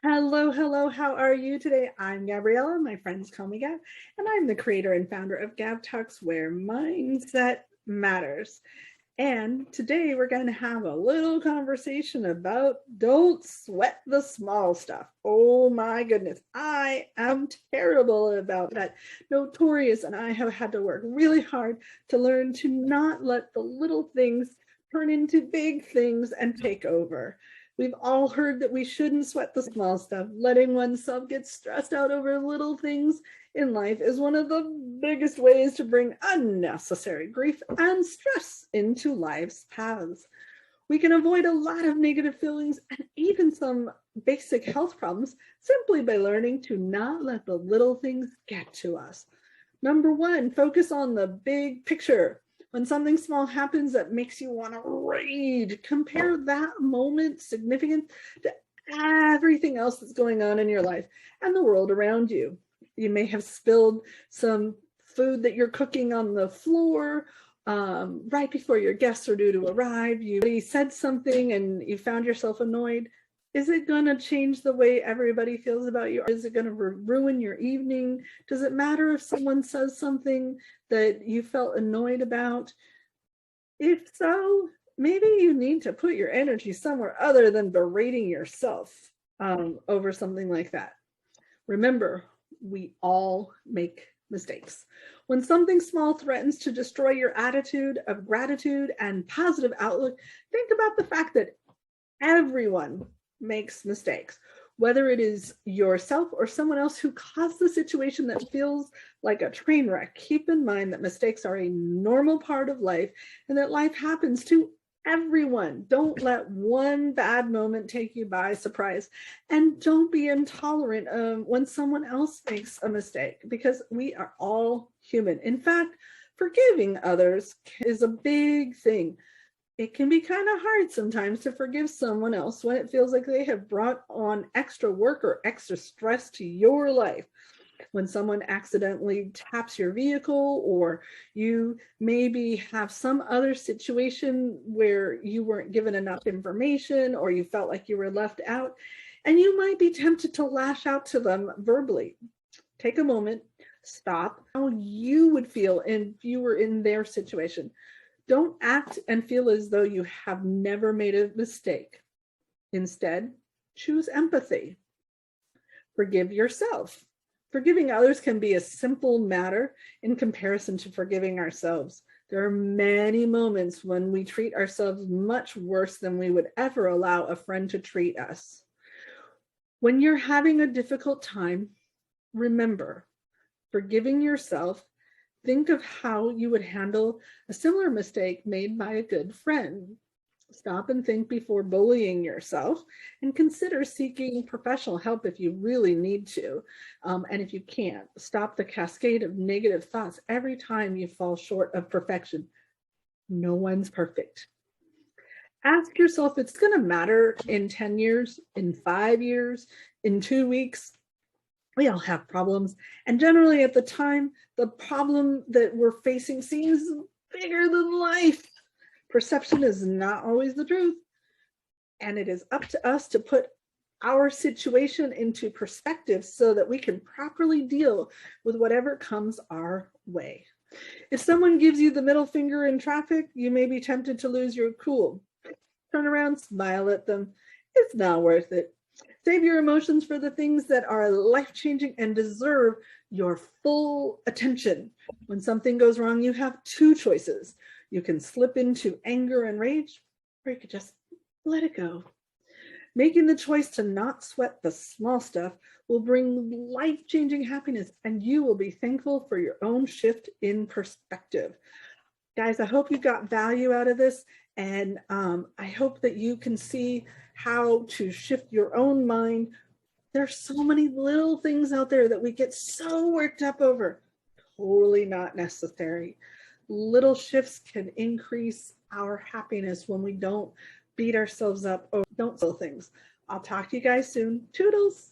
Hello, hello, how are you today? I'm Gabriella, my friends call me Gab, and I'm the creator and founder of Gab Talks, where mindset matters. And today we're going to have a little conversation about don't sweat the small stuff. Oh my goodness, I am terrible about that. Notorious, and I have had to work really hard to learn to not let the little things turn into big things and take over. We've all heard that we shouldn't sweat the small stuff. Letting oneself get stressed out over little things in life is one of the biggest ways to bring unnecessary grief and stress into life's paths. We can avoid a lot of negative feelings and even some basic health problems simply by learning to not let the little things get to us. Number one, focus on the big picture. When something small happens that makes you want to rage, compare that moment significant to everything else that's going on in your life and the world around you. You may have spilled some food that you're cooking on the floor right before your guests are due to arrive. You said something and you found yourself annoyed. Is it going to change the way everybody feels about you? Or is it going to ruin your evening? Does it matter if someone says something that you felt annoyed about? If so, maybe you need to put your energy somewhere other than berating yourself over something like that. Remember, we all make mistakes. When something small threatens to destroy your attitude of gratitude and positive outlook, think about the fact that everyone makes mistakes, whether it is yourself or someone else who caused the situation that feels like a train wreck. Keep in mind that mistakes are a normal part of life and that life happens to everyone. Don't let one bad moment take you by surprise, and don't be intolerant when someone else makes a mistake, because we are all human. In fact, forgiving others is a big thing. It can be kind of hard sometimes to forgive someone else when it feels like they have brought on extra work or extra stress to your life. When someone accidentally taps your vehicle, or you maybe have some other situation where you weren't given enough information or you felt like you were left out, and you might be tempted to lash out to them verbally. Take a moment, stop, how you would feel if you were in their situation. Don't act and feel as though you have never made a mistake. Instead, choose empathy. Forgive yourself. Forgiving others can be a simple matter in comparison to forgiving ourselves. There are many moments when we treat ourselves much worse than we would ever allow a friend to treat us. When you're having a difficult time, remember, forgiving yourself, think of how you would handle a similar mistake made by a good friend. Stop and think before bullying yourself, and consider seeking professional help if you really need to. And if you can't, stop the cascade of negative thoughts every time you fall short of perfection. No one's perfect. Ask yourself, it's going to matter in 10 years, in 5 years, in 2 weeks. We all have problems, and generally at the time, the problem that we're facing seems bigger than life. Perception is not always the truth, and it is up to us to put our situation into perspective so that we can properly deal with whatever comes our way. If someone gives you the middle finger in traffic, you may be tempted to lose your cool. Turn around, smile at them. It's not worth it. Save your emotions for the things that are life-changing and deserve your full attention. When something goes wrong, you have two choices. You can slip into anger and rage, or you could just let it go. Making the choice to not sweat the small stuff will bring life-changing happiness, and you will be thankful for your own shift in perspective. Guys, I hope you got value out of this, and I hope that you can see how to shift your own mind. There's so many little things out there that we get so worked up over. Totally not necessary. Little shifts can increase our happiness when we don't beat ourselves up or don't sell things. I'll talk to you guys soon. Toodles.